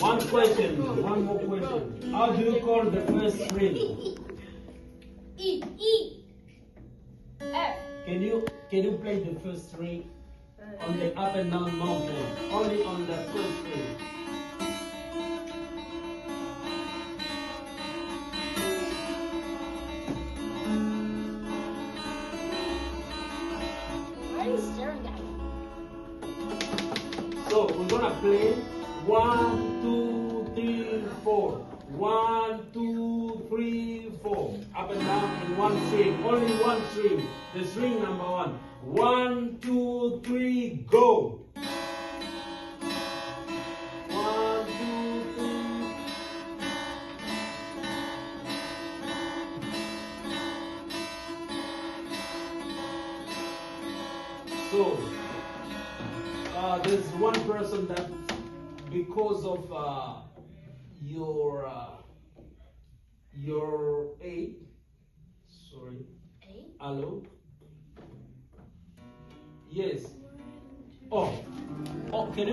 One question, one more question. How do you call the first string? E. F. Can you play the first string on the up and down mountain? Only on the first string. Why are you staring at me? So we're gonna play 1, 2, 3, 4. 1, 2, 3, 4. Up and down in one string. Only one string. The string number 1. 1, 2, 3, go. 1, 2, 3. So there's one person that, because of your age, sorry, hello, yes, oh, can you